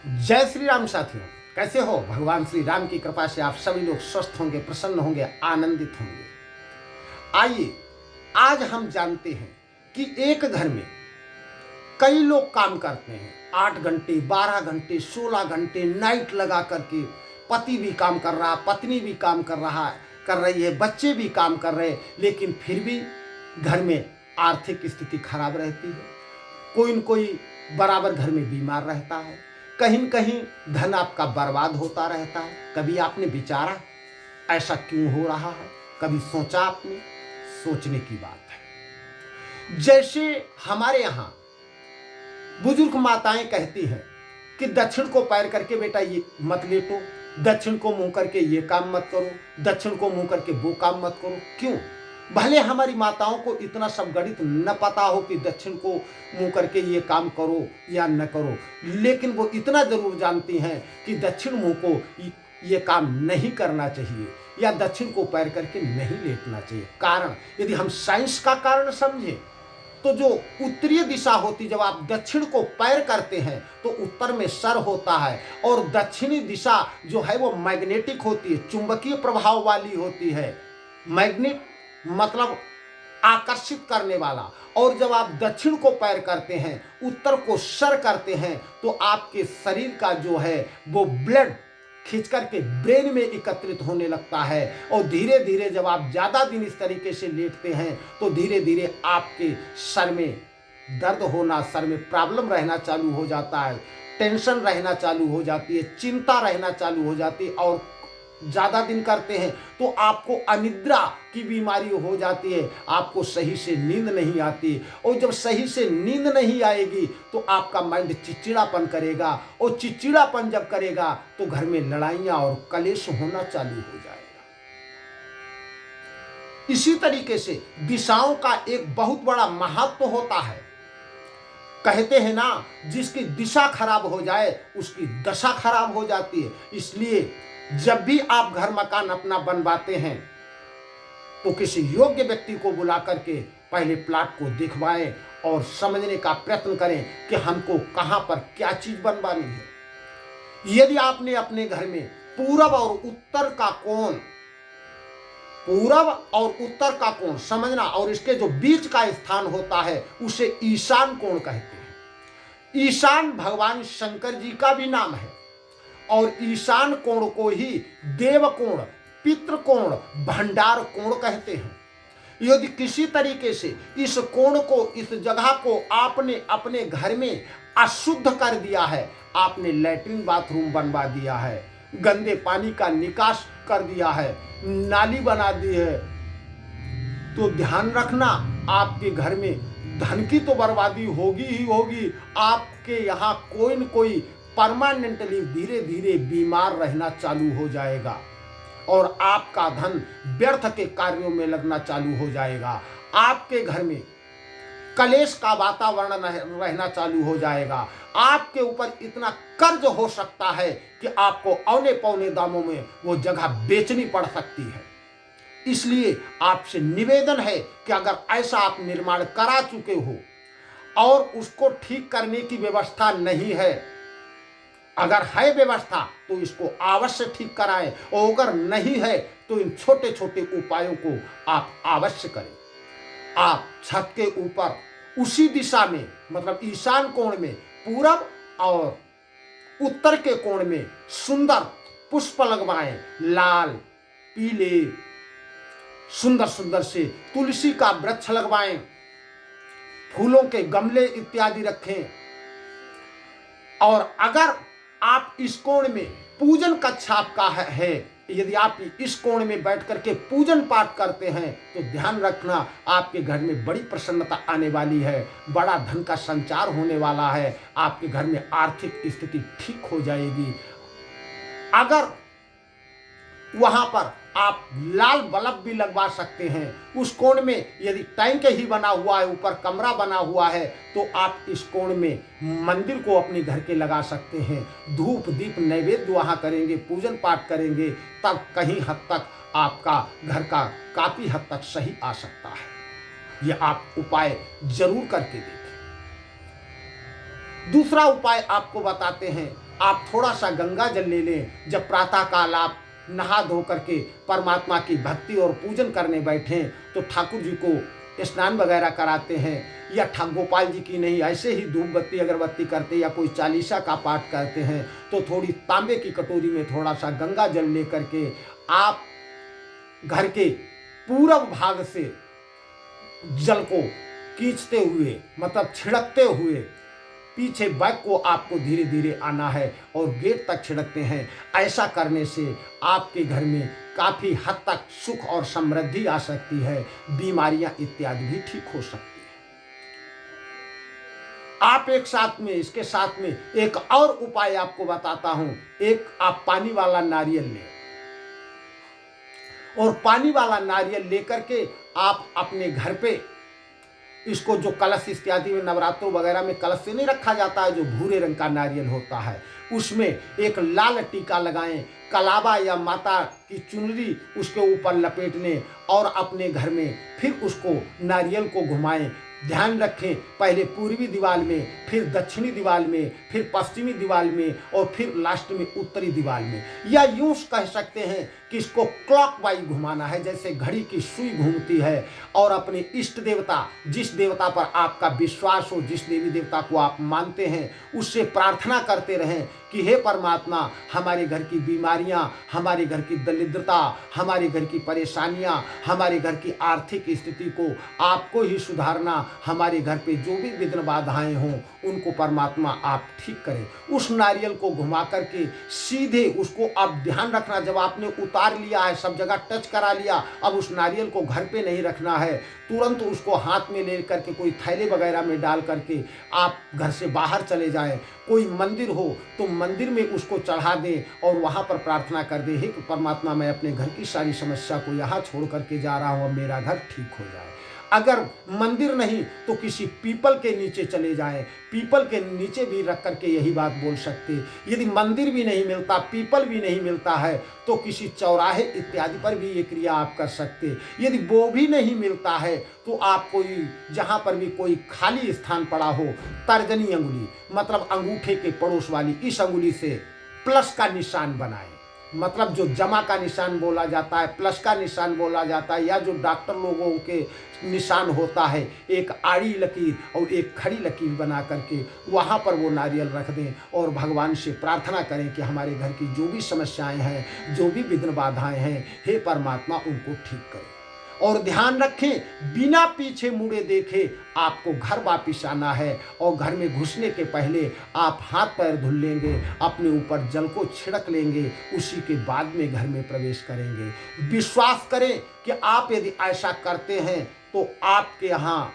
जय श्री राम साथियों, कैसे हो? भगवान श्री राम की कृपा से आप सभी लोग स्वस्थ होंगे, प्रसन्न होंगे, आनंदित होंगे। आइए आज हम जानते हैं कि एक घर में कई लोग काम करते हैं, 8 घंटे, 12 घंटे, 16 घंटे नाइट लगा करके। पति भी काम कर रहा, पत्नी भी काम कर रही है, बच्चे भी काम कर रहे हैं, लेकिन फिर भी घर में आर्थिक स्थिति खराब रहती है। कोई न कोई बराबर घर में बीमार रहता है, कहीं न कहीं धन आपका बर्बाद होता रहता है। कभी आपने विचारा ऐसा क्यों हो रहा है? कभी सोचा आपने? सोचने की बात है। जैसे हमारे यहाँ बुजुर्ग माताएं कहती हैं कि दक्षिण को पैर करके बेटा ये मत लेटो, दक्षिण को मुंह करके ये काम मत करो, दक्षिण को मुंह करके वो काम मत करो। क्यों? भले हमारी माताओं को इतना सब गणित न पता हो कि दक्षिण को मुंह करके ये काम करो या न करो, लेकिन वो इतना जरूर जानती हैं कि दक्षिण मुंह को ये काम नहीं करना चाहिए या दक्षिण को पैर करके नहीं लेटना चाहिए। कारण यदि हम साइंस का कारण समझें तो जो उत्तरीय दिशा होती, जब आप दक्षिण को पैर करते हैं तो उत्तर में सर होता है, और दक्षिणी दिशा जो है वो मैग्नेटिक होती है, चुंबकीय प्रभाव वाली होती है। मैग्नेट मतलब आकर्षित करने वाला। और जब आप दक्षिण को पैर करते हैं, उत्तर को सर करते हैं, तो आपके शरीर का जो है वो ब्लड खींच करके ब्रेन में एकत्रित होने लगता है, और धीरे धीरे जब आप ज़्यादा दिन इस तरीके से लेटते हैं तो धीरे धीरे आपके सर में दर्द होना, सर में प्रॉब्लम रहना चालू हो जाता है, टेंशन रहना चालू हो जाती है, चिंता रहना चालू हो जाती है। और ज़्यादा दिन करते हैं तो आपको अनिद्रा की बीमारी हो जाती है, आपको सही से नींद नहीं आती, और जब सही से नींद नहीं आएगी तो आपका माइंड चिड़चिड़ापन करेगा, और चिड़चिड़ापन जब करेगा तो घर में लड़ाइयाँ और कलेश होना चालू हो जाएगा। इसी तरीके से दिशाओं का एक बहुत बड़ा महत्व होता है। कहते हैं ना, जिसकी दिशा खराब हो जाए उसकी दशा खराब हो जाती है। इसलिए जब भी आप घर मकान अपना बनवाते हैं तो किसी योग्य व्यक्ति को बुला करके पहले प्लाट को दिखवाएं और समझने का प्रयत्न करें कि हमको कहां पर क्या चीज बनवानी है। यदि आपने अपने घर में पूरब और उत्तर का कोण समझना, और इसके जो बीच का स्थान होता है उसे ईशान कोण कहते हैं। ईशान भगवान शंकर जी का भी नाम है, और ईशान कोण को ही देव कोण, पितृ कोण, भंडार कोण कहते हैं। यदि किसी तरीके से इस कोण को, इस जगह को आपने अपने घर में अशुद्ध कर दिया है, आपने लैट्रिन बाथरूम बनवा दिया है, गंदे पानी का निकास कर दिया है, नाली बना दी है, तो ध्यान रखना आपके घर में धन की तो बर्बादी होगी ही होगी। आपके यहाँ कोई न कोई परमानेंटली धीरे धीरे बीमार रहना चालू हो जाएगा, और आपका धन व्यर्थ के कार्यों में लगना चालू हो जाएगा। आपके घर में कलेश का वातावरण रहना चालू हो जाएगा। आपके ऊपर इतना कर्ज हो सकता है कि आपको औने पौने दामों में वो जगह बेचनी पड़ सकती है। इसलिए आपसे निवेदन है कि अगर ऐसा आप निर्माण करा चुके हो और उसको ठीक करने की व्यवस्था नहीं है, अगर है व्यवस्था तो इसको अवश्य ठीक कराएं, और अगर नहीं है तो इन छोटे छोटे उपायों को आप अवश्य करें। आप छत के ऊपर उसी दिशा में, मतलब ईशान कोण में, पूरब और उत्तर के कोण में सुंदर पुष्प लगवाएं, लाल, पीले, सुंदर सुंदर से तुलसी का वृक्ष लगवाएं, फूलों के गमले इत्यादि रखें। और अगर आप इस कोण में पूजन कक्ष आपका है, यदि आप इस कोण में बैठ करके पूजन पाठ करते हैं तो ध्यान रखना आपके घर में बड़ी प्रसन्नता आने वाली है, बड़ा धन का संचार होने वाला है, आपके घर में आर्थिक स्थिति ठीक हो जाएगी। अगर वहां पर आप लाल बल्ब भी लगवा सकते हैं उस कोण में, यदि टैंक ही बना हुआ है, ऊपर कमरा बना हुआ है, तो आप इस कोण में मंदिर को अपने घर के लगा सकते हैं। धूप दीप नैवेद्य वहां करेंगे, पूजन पाठ करेंगे, तब कहीं हद तक आपका घर का काफी हद तक सही आ सकता है। यह आप उपाय जरूर करके देखें। दूसरा उपाय आपको बताते हैं, आप थोड़ा सा गंगा जल ले लें। जब प्रातःकाल आप नहा धो करके परमात्मा की भक्ति और पूजन करने बैठें तो ठाकुर जी को स्नान वगैरह कराते हैं, या गोपाल जी की नहीं, ऐसे ही धूप बत्ती अगरबत्ती करते या कोई चालीसा का पाठ करते हैं तो थोड़ी तांबे की कटोरी में थोड़ा सा गंगा जल ले करके आप घर के पूरब भाग से जल को खींचते हुए, मतलब छिड़कते हुए पीछे बैक को आपको धीरे धीरे आना है और गेट तक छिड़कते हैं। ऐसा करने से आपके घर में काफ़ी हद तक सुख और समृद्धि आ सकती है, बीमारियां इत्यादि भी ठीक हो सकती है। आप एक साथ में, इसके साथ में एक और उपाय आपको बताता हूं। एक आप पानी वाला नारियल लें और पानी वाला नारियल लेकर के आप अपने घर पे इसको, जो कलश इत्यादि में नवरात्रों वगैरह में कलश से नहीं रखा जाता है, जो भूरे रंग का नारियल होता है, उसमें एक लाल टीका लगाएं, कलावा या माता की चुनरी उसके ऊपर लपेटने और अपने घर में फिर उसको नारियल को घुमाएं। ध्यान रखें, पहले पूर्वी दीवार में, फिर दक्षिणी दीवार में, फिर पश्चिमी दीवार में और फिर लास्ट में उत्तरी दीवार में, या यूं कह सकते हैं कि इसको क्लॉकवाइज घुमाना है, जैसे घड़ी की सुई घूमती है। और अपने इष्ट देवता, जिस देवता पर आपका विश्वास हो, जिस देवी देवता को आप मानते हैं, उससे प्रार्थना करते रहें कि हे परमात्मा, हमारे घर की बीमारियां, हमारे घर की दरिद्रता, हमारे घर की परेशानियां, हमारे घर की आर्थिक स्थिति को आपको ही सुधारना, हमारे घर पे जो भी विघ्न बाधाएं हों उनको परमात्मा आप ठीक करें। उस नारियल को घुमा करके सीधे उसको, अब ध्यान रखना, जब आपने उतार लिया है, सब जगह टच करा लिया, अब उस नारियल को घर पे नहीं रखना है, तुरंत उसको हाथ में ले करके कोई थैले वगैरह में डाल करके आप घर से बाहर चले जाएं। कोई मंदिर हो तो मंदिर में उसको चढ़ा दें और वहाँ पर प्रार्थना कर दें, हे परमात्मा, मैं अपने घर की सारी समस्या को यहाँ छोड़ करके जा रहा हूँ, अब मेरा घर ठीक हो जाए। अगर मंदिर नहीं तो किसी पीपल के नीचे चले जाएं, पीपल के नीचे भी रख करके यही बात बोल सकते। यदि मंदिर भी नहीं मिलता, पीपल भी नहीं मिलता है तो किसी चौराहे इत्यादि पर भी ये क्रिया आप कर सकते। यदि वो भी नहीं मिलता है तो आप कोई, जहाँ पर भी कोई खाली स्थान पड़ा हो, तर्जनी अंगुली, मतलब अंगूठे के पड़ोस वाली इस अंगुली से प्लस का निशान बनाएं, मतलब जो जमा का निशान बोला जाता है, प्लस का निशान बोला जाता है, या जो डॉक्टर लोगों के निशान होता है, एक आड़ी लकीर और एक खड़ी लकीर बना करके वहाँ पर वो नारियल रख दें और भगवान से प्रार्थना करें कि हमारे घर की जो भी समस्याएं हैं, जो भी विघ्न बाधाएं हैं, हे परमात्मा उनको ठीक करें। और ध्यान रखें, बिना पीछे मुड़े देखे आपको घर वापिस आना है और घर में घुसने के पहले आप हाथ पैर धुल लेंगे, अपने ऊपर जल को छिड़क लेंगे, उसी के बाद में घर में प्रवेश करेंगे। विश्वास करें कि आप यदि ऐसा करते हैं तो आपके यहाँ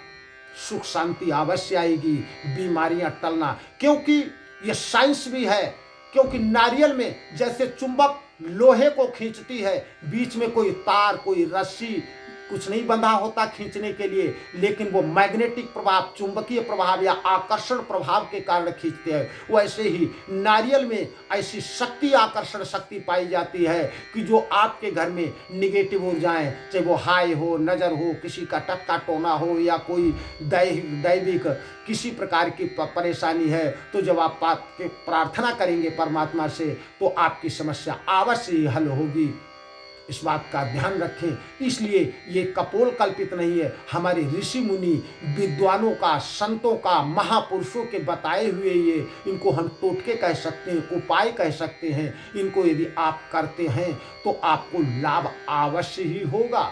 सुख शांति अवश्य आएगी, बीमारियां टलना, क्योंकि ये साइंस भी है। क्योंकि नारियल में जैसे चुंबक लोहे को खींचती है, बीच में कोई तार, कोई रस्सी कुछ नहीं बंधा होता खींचने के लिए, लेकिन वो मैग्नेटिक प्रभाव, चुंबकीय प्रभाव या आकर्षण प्रभाव के कारण खींचते हैं। वैसे ही नारियल में ऐसी शक्ति, आकर्षण शक्ति पाई जाती है कि जो आपके घर में निगेटिव ऊर्जाएं, चाहे वो हाय हो, नज़र हो, किसी का टटका टोना हो या कोई दैविक किसी प्रकार की परेशानी है, तो जब आप प्रार्थना करेंगे परमात्मा से तो आपकी समस्या अवश्य ही हल होगी। इस बात का ध्यान रखें। इसलिए ये कपोल कल्पित नहीं है, हमारे ऋषि मुनि विद्वानों का, संतों का, महापुरुषों के बताए हुए ये, इनको हम टोटके कह सकते हैं, उपाय कह सकते हैं। इनको यदि आप करते हैं तो आपको लाभ अवश्य ही होगा।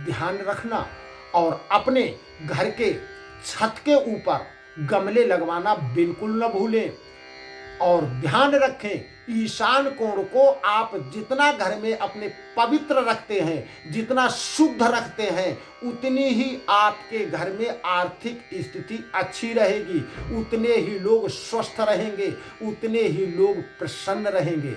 ध्यान रखना, और अपने घर के छत के ऊपर गमले लगवाना बिल्कुल न भूलें। और ध्यान रखें, ईशान कोण को आप जितना घर में अपने पवित्र रखते हैं, जितना शुद्ध रखते हैं, उतनी ही आपके घर में आर्थिक स्थिति अच्छी रहेगी, उतने ही लोग स्वस्थ रहेंगे, उतने ही लोग प्रसन्न रहेंगे।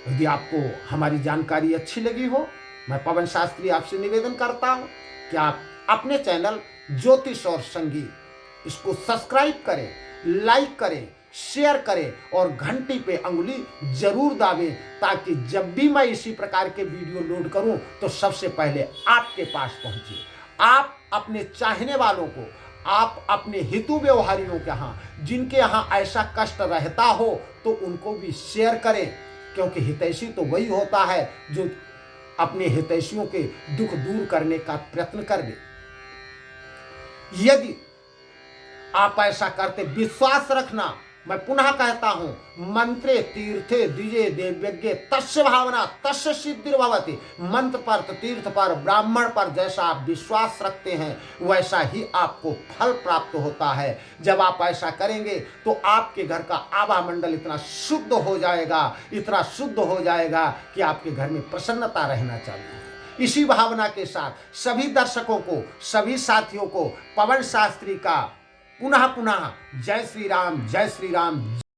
यदि आपको हमारी जानकारी अच्छी लगी हो, मैं पवन शास्त्री आपसे निवेदन करता हूं कि आप अपने चैनल ज्योतिष और संगीत इसको सब्सक्राइब करें, लाइक करें, शेयर करें और घंटी पे अंगुली जरूर दाबें, ताकि जब भी मैं इसी प्रकार के वीडियो लोड करूं तो सबसे पहले आपके पास पहुंचे। आप अपने चाहने वालों को, आप अपने हितु व्यवहारियों के यहाँ, जिनके यहाँ ऐसा कष्ट रहता हो, तो उनको भी शेयर करें, क्योंकि हितैषी तो वही होता है जो अपने हितैषियों के दुख दूर करने का प्रयत्न कर दे। यदि आप ऐसा करते, विश्वास रखना, मैं पुनः कहता हूं, मंत्रे तीर्थे द्विजे देव्यज्ञे तस्य भावना तस्य सिद्धिर्भवति। मंत्र पर, तीर्थ पर, ब्राह्मण पर जैसा आप विश्वास रखते हैं, वैसा ही आपको फल प्राप्त होता है। जब आप ऐसा करेंगे तो आपके घर का आभा मंडल इतना शुद्ध हो जाएगा, इतना शुद्ध हो जाएगा कि आपके घर में प्रसन्नता रहना चाहिए। इसी भावना के साथ सभी दर्शकों को, सभी साथियों को पवन शास्त्री का पुनः पुनः जय श्री राम, जय श्री राम,